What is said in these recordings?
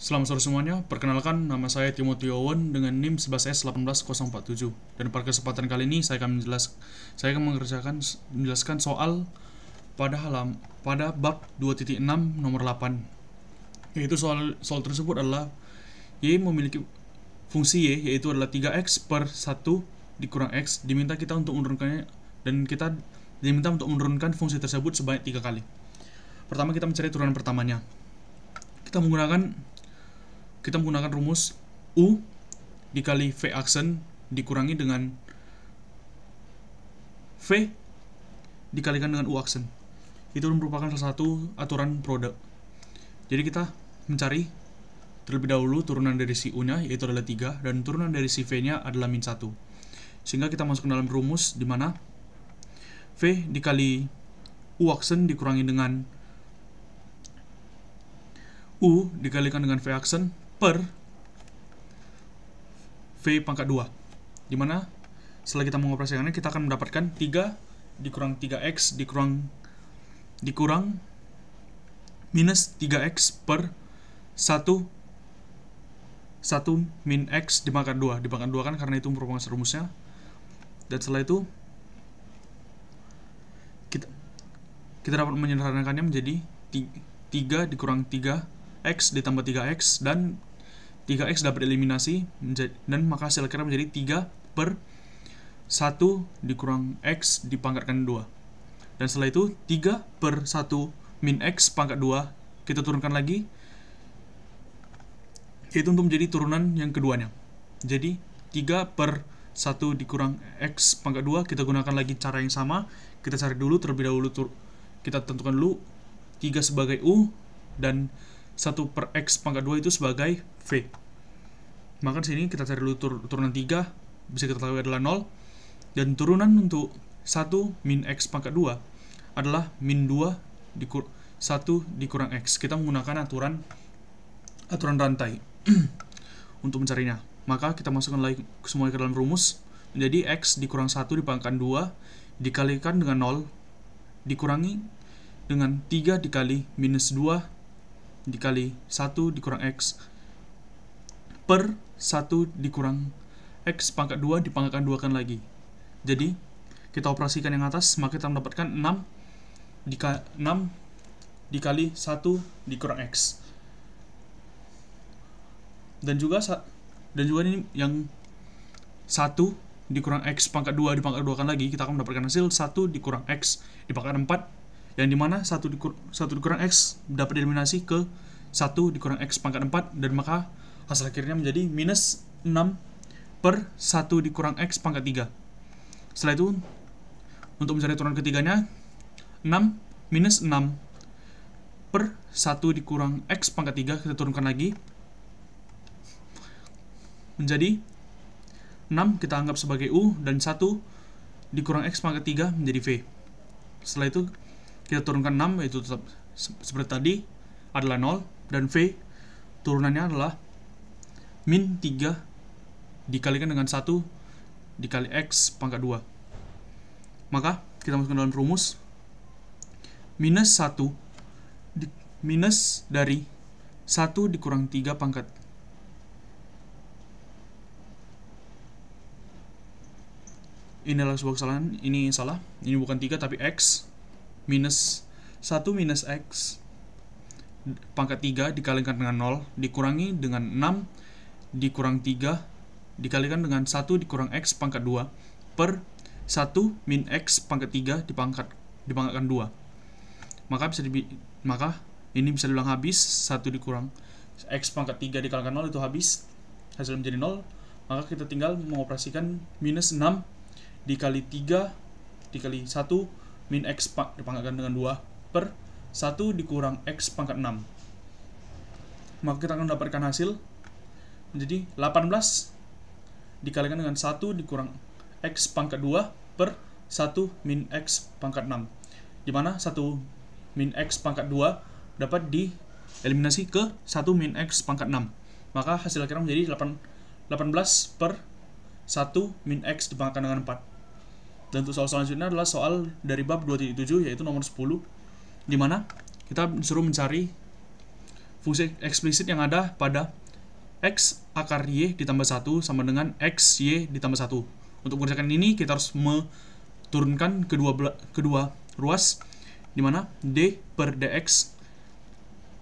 Selamat sore semuanya, perkenalkan nama saya Timothy Owen dengan NIM 11S18047. Dan pada kesempatan kali ini saya akan menjelaskan soal pada bab 2.6 nomor 8. Yaitu soal tersebut adalah Y memiliki fungsi Y, yaitu adalah 3x per 1 dikurang x, diminta kita untuk menurunkannya, dan kita diminta untuk menurunkan fungsi tersebut sebanyak 3 kali. Pertama, kita mencari turunan pertamanya. Kita menggunakan rumus U dikali V aksen dikurangi dengan V dikalikan dengan U aksen. Itu merupakan salah satu aturan produk. Jadi kita mencari terlebih dahulu turunan dari si U-nya, yaitu adalah 3, dan turunan dari si V-nya adalah min 1. Sehingga kita masuk ke dalam rumus di mana V dikali U aksen dikurangi dengan U dikalikan dengan V aksen per V pangkat 2, dimana setelah kita mengoperasikannya kita akan mendapatkan 3 dikurang 3x dikurang minus 3x per 1 min x dipangkat 2 kan karena itu merupakan rumusnya. Dan setelah itu kita dapat menyederhanakannya menjadi 3 dikurang 3x ditambah 3x, dan 3x dapat eliminasi dan maka hasil akhirnya menjadi 3 per 1 dikurang x dipangkatkan 2. Dan setelah itu 3 per 1 min x pangkat 2 kita turunkan lagi, yaitu untuk menjadi turunan yang keduanya. Jadi 3 per 1 dikurang x pangkat 2 kita gunakan lagi cara yang sama. Kita cari dulu terlebih dahulu kita tentukan dulu 3 sebagai U dan 1 per x pangkat 2 itu sebagai V. Maka di sini kita cari dulu turunan 3, bisa kita tahu adalah 0, dan turunan untuk 1 min x pangkat 2 adalah min 2 1 dikurang x. Kita menggunakan aturan rantai untuk mencarinya. Maka kita masukkan lagi semuanya ke dalam rumus, menjadi x dikurang 1 dipangkat 2 dikalikan dengan 0 dikurangi dengan 3 dikali minus 2 dikali 1 dikurang x per 1 dikurang x pangkat 2 dipangkatkan 2 kan lagi. Jadi kita operasikan yang atas, maka kita mendapatkan 6 dikali 1 dikurang x. Dan juga ini yang 1 dikurang x pangkat 2 dipangkat 2 kan lagi, kita akan mendapatkan hasil 1 dikurang x dipangkat 4, yang dimana 1 dikurang x dapat eliminasi ke 1 dikurang x pangkat 4, dan maka hasil akhirnya menjadi minus 6 per 1 dikurang x pangkat 3. Setelah itu untuk mencari turunan ketiganya, 6 minus 6 per 1 dikurang x pangkat 3 kita turunkan lagi menjadi 6 kita anggap sebagai U, dan 1 dikurang x pangkat 3 menjadi V. Setelah itu kita turunkan 6, yaitu tetap seperti tadi adalah 0, dan V turunannya adalah min 3 dikalikan dengan 1 dikali x pangkat 2. Maka kita masukkan dalam rumus minus 1 minus dari 1 dikurang 3 pangkat. Ini adalah sebuah kesalahan, ini salah, ini bukan 3 tapi x, minus 1 minus x pangkat 3 dikalikan dengan 0 dikurangi dengan 6 dikurang 3 dikalikan dengan 1 dikurang x pangkat 2 per 1 min x pangkat 3 dipangkatkan 2. Maka ini bisa dibilang habis. 1 dikurang x pangkat 3 dikalikan 0 itu habis, hasilnya menjadi 0. Maka kita tinggal mengoperasikan minus 6 dikali 3 dikali 1 min x dipangkatkan dengan 2 per 1 dikurang x pangkat 6. Maka kita akan mendapatkan hasil menjadi 18 dikalikan dengan 1 dikurang x pangkat 2 per 1 min x pangkat 6, dimana 1 min x pangkat 2 dapat dieliminasi ke 1 min x pangkat 6. Maka hasil akhirnya menjadi 18 per 1 min x dipangkatkan dengan 4. Dan untuk soal selanjutnya adalah soal dari bab 2.7, yaitu nomor 10, di mana kita disuruh mencari fungsi eksplisit yang ada pada X akar Y ditambah 1 sama dengan X Y ditambah 1. Untuk mengerjakan ini kita harus turunkan kedua ruas, di mana d per dx,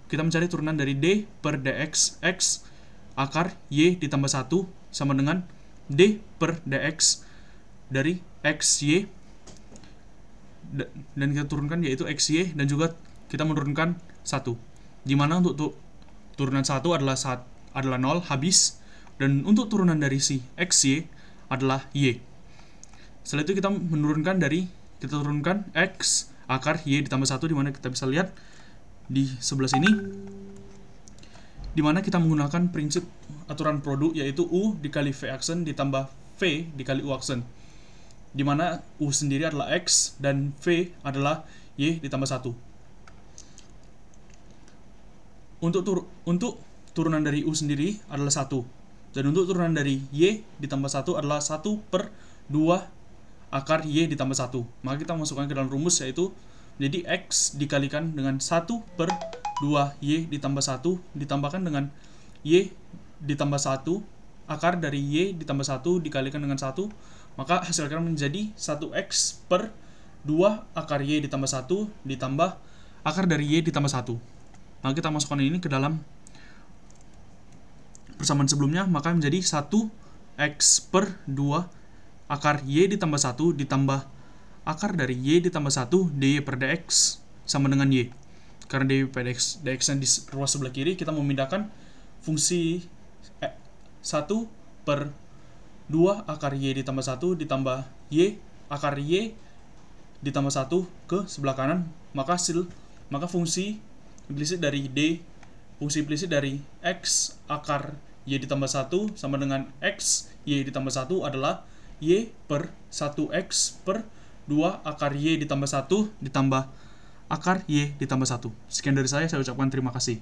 kita mencari turunan dari d per dx x akar y ditambah 1 sama dengan d per dx dari x y, dan kita turunkan yaitu x y, dan juga kita menurunkan 1, di mana untuk turunan 1 adalah 0 habis, dan untuk turunan dari si x y adalah y. Setelah itu kita turunkan x akar y ditambah 1, di mana kita bisa lihat di sebelah sini, di mana kita menggunakan prinsip aturan produk, yaitu U dikali V aksen ditambah V dikali U aksen, di mana U sendiri adalah X dan V adalah Y ditambah 1. Untuk turunan dari U sendiri adalah 1, dan untuk turunan dari Y ditambah 1 adalah 1 per 2 akar Y ditambah 1. Maka kita masukkan ke dalam rumus, yaitu jadi X dikalikan dengan 1 per 2 Y ditambah 1 ditambahkan dengan Y ditambah 1 akar dari Y ditambah 1 dikalikan dengan 1, maka hasilkan menjadi 1X per 2 akar Y ditambah 1 ditambah akar dari Y ditambah 1. Maka kita masukkan ini ke dalam persamaan sebelumnya, maka menjadi 1X per 2 akar Y ditambah 1 ditambah akar dari Y ditambah 1 dy per dx sama dengan Y. Karena dy per dx yang di ruas sebelah kiri, kita memindahkan fungsi 1 per 2 akar Y ditambah 1 ditambah Y akar Y ditambah 1 ke sebelah kanan, maka fungsi implisit dari X akar Y ditambah 1 sama dengan X Y ditambah 1 adalah Y per 1X per 2 akar Y ditambah 1 ditambah akar Y ditambah 1. Sekian dari saya ucapkan terima kasih.